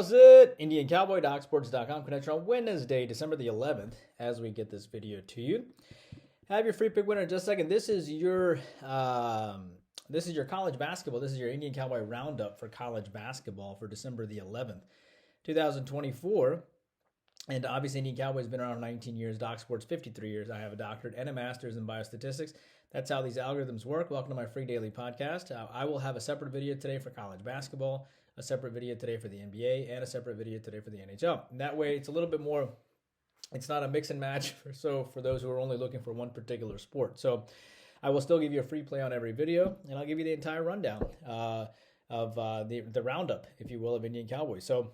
How's it? Indian Cowboy, DocSports.com. Connection on Wednesday, December the 11th, as we get this video to you. Have your free pick winner in just a second. This is your college basketball. This is your Indian Cowboy Roundup for college basketball for December the 11th, 2024. And obviously, Indian Cowboy's been around 19 years, Doc Sports 53 years. I have a doctorate and a master's in biostatistics. That's how these algorithms work. Welcome to my free daily podcast. I will have a separate video today for college basketball, a separate video today for the NBA, and a separate video today for the NHL. And that way, it's a little bit more, it's not a mix and match for those who are only looking for one particular sport. So I will still give you a free play on every video, and I'll give you the entire rundown of the roundup, if you will, of Indian Cowboy. So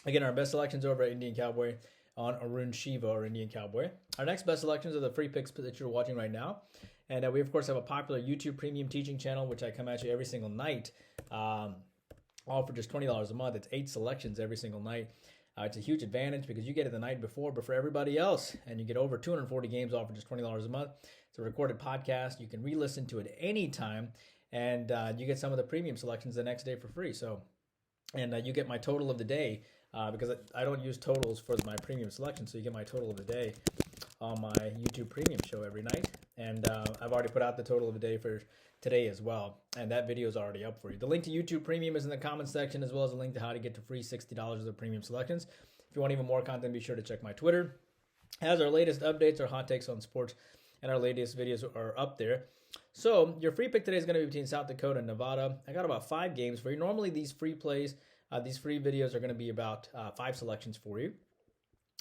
again, our best selections over at Indian Cowboy on Arun Shiva or Indian Cowboy. Our next best selections are the free picks that you're watching right now. And we, of course, have a popular YouTube premium teaching channel, which I come at you every single night, all for just $20 a month. It's 8 selections every single night. It's a huge advantage because you get it the night before, but for everybody else, and you get over 240 games all for just $20 a month. It's a recorded podcast. You can re-listen to it anytime, and you get some of the premium selections the next day for free. So, and you get my total of the day because I don't use totals for my premium selection, so you get my total of the day on my YouTube premium show every night. And I've already put out the total of the day for today as well, and that video is already up for you. The link to YouTube Premium is in the comments section, as well as a link to how to get to free $60 of the premium selections. If you want even more content, be sure to check my Twitter. As our latest updates, our hot takes on sports, and our latest videos are up there. So your free pick today is going to be between South Dakota and Nevada. I got about 5 games for you. Normally these free plays, these free videos are going to be about 5 selections for you.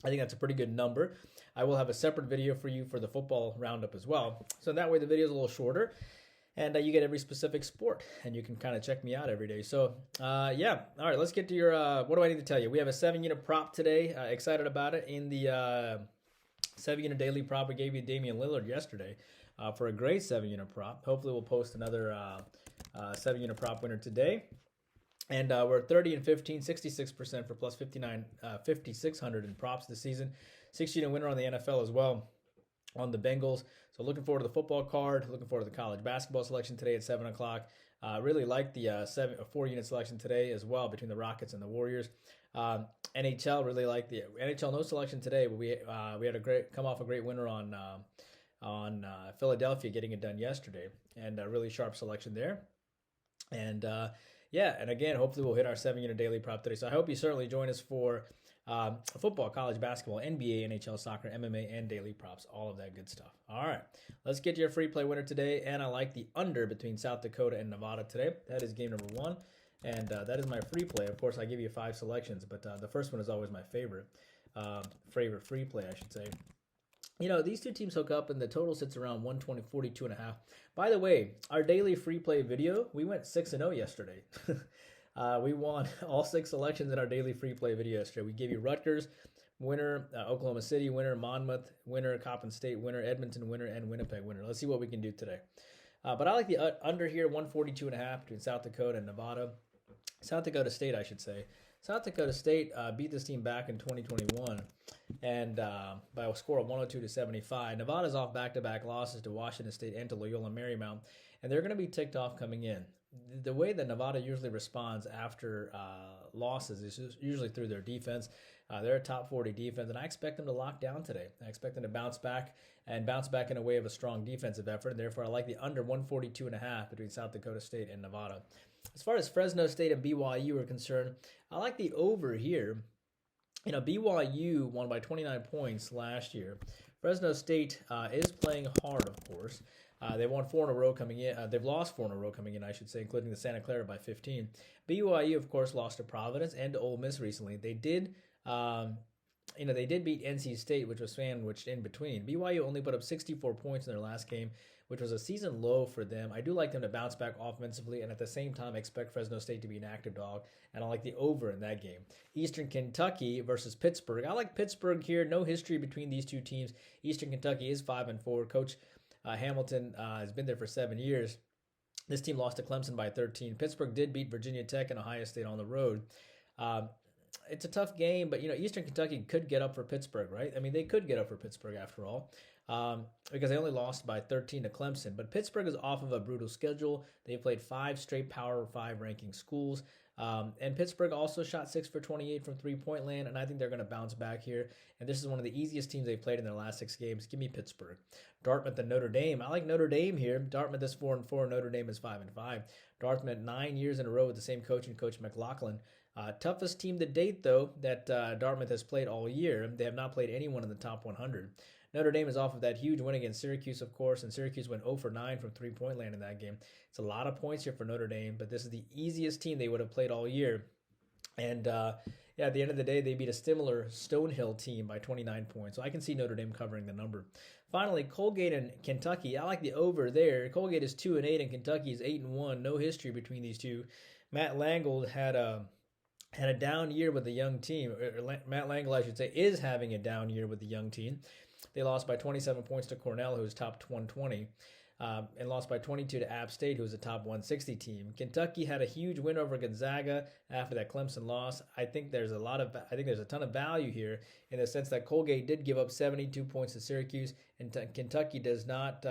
I think that's a pretty good number. I will have a separate video for you for the football roundup as well. So that way the video is a little shorter, and you get every specific sport, and you can kind of check me out every day. So yeah, all right, let's get to your, what do I need to tell you? We have a 7-unit prop today. Excited about it. In the 7-unit daily prop, we gave you Damian Lillard yesterday for a great 7-unit prop. Hopefully we'll post another 7-unit prop winner today. And we're 30 and 15, 66% for plus 5,600 in props this season. 6-unit winner on the NFL as well on the Bengals. So looking forward to the football card. Looking forward to the college basketball selection today at 7 o'clock. Really like the 4-unit selection today as well between the Rockets and the Warriors. NHL, really like the NHL no selection today, but we had a great come off a great winner on Philadelphia getting it done yesterday, and a really sharp selection there. And yeah, and again, hopefully we'll hit our 7-unit daily prop today. So I hope you certainly join us for football, college basketball, NBA, NHL, soccer, MMA, and daily props, all of that good stuff. All right, let's get to your free play winner today. And I like the under between South Dakota and Nevada today. That is game number 1, and that is my free play. Of course, I give you 5 selections, but the first one is always my favorite free play, I should say. You know, these two teams hook up, and the total sits around 120-42.5. By the way, our daily free play video, we went 6-0 yesterday. We won all 6 selections in our daily free play video yesterday. We gave you Rutgers, winner, Oklahoma City, winner, Monmouth, winner, Coppin State, winner, Edmonton, winner, and Winnipeg, winner. Let's see what we can do today. But I like the under here, 142.5 between South Dakota and Nevada. South Dakota State, I should say. South Dakota State beat this team back in 2021 and by a score of 102-75. Nevada's off back-to-back losses to Washington State and to Loyola Marymount, and they're going to be ticked off coming in. The way that Nevada usually responds after losses is usually through their defense. They're a top 40 defense, and I expect them to lock down today. I expect them to bounce back in a way of a strong defensive effort, and therefore I like the under 142.5 between South Dakota State and Nevada. As far as Fresno State and BYU are concerned, I like the over here. You know, BYU won by 29 points last year. Fresno State is playing hard, of course. They won 4 in a row coming in. They've lost 4 in a row coming in, I should say, including the Santa Clara by 15. BYU, of course, lost to Providence and to Ole Miss recently. They did, they did beat NC State, which was sandwiched in between. BYU only put up 64 points in their last game, which was a season low for them. I do like them to bounce back offensively, and at the same time, I expect Fresno State to be an active dog, and I like the over in that game. Eastern Kentucky versus Pittsburgh. I like Pittsburgh here. No history between these two teams. Eastern Kentucky is 5-4. Coach Hamilton has been there for 7 years. This team lost to Clemson by 13. Pittsburgh did beat Virginia Tech and Ohio State on the road. it's a tough game, but Eastern Kentucky could get up for Pittsburgh, right? I mean, they could get up for Pittsburgh after all, because they only lost by 13 to Clemson. But Pittsburgh is off of a brutal schedule. They played 5 straight Power 5 ranking schools. And Pittsburgh also shot 6 for 28 from three-point land, and I think they're going to bounce back here. And this is one of the easiest teams they've played in their last 6 games. Give me Pittsburgh. Dartmouth and Notre Dame. I like Notre Dame here. Dartmouth is 4-4. Notre Dame is 5-5. Dartmouth 9 years in a row with the same coach and Coach McLaughlin. Toughest team to date, though, that Dartmouth has played all year. They have not played anyone in the top 100. Notre Dame is off of that huge win against Syracuse, of course, and Syracuse went 0 for 9 from three-point land in that game. It's a lot of points here for Notre Dame, but this is the easiest team they would have played all year. And, at the end of the day, they beat a similar Stonehill team by 29 points. So I can see Notre Dame covering the number. Finally, Colgate and Kentucky. I like the over there. Colgate is 2-8 and Kentucky is 8-1. No history between these two. Matt Langold had a down year with the young team. Matt Langold, I should say, is having a down year with the young team. They lost by 27 points to Cornell, who was top 120, and lost by 22 to App State, who was a top 160 team. Kentucky had a huge win over Gonzaga after that Clemson loss. I think there's a ton of value here in the sense that Colgate did give up 72 points to Syracuse, and Kentucky does not.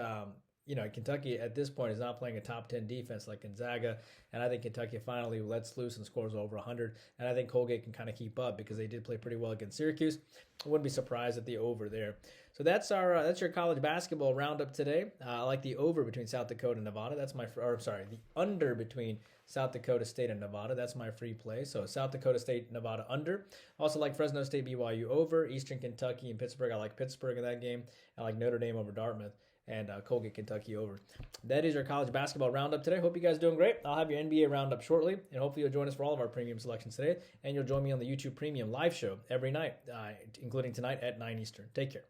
Kentucky at this point is not playing a top 10 defense like Gonzaga, and I think Kentucky finally lets loose and scores over 100, and I think Colgate can kind of keep up because they did play pretty well against Syracuse. I wouldn't be surprised at the over there. So that's your college basketball roundup today. I like the over between South Dakota and Nevada. The under between South Dakota State and Nevada. That's my free play. So South Dakota State, Nevada under. Also like Fresno State, BYU over. Eastern Kentucky and Pittsburgh. I like Pittsburgh in that game. I like Notre Dame over Dartmouth. And Colgate, Kentucky over. That is your college basketball roundup today. Hope you guys are doing great. I'll have your NBA roundup shortly, and hopefully you'll join us for all of our premium selections today, and you'll join me on the YouTube Premium live show every night, including tonight at 9 Eastern. Take care.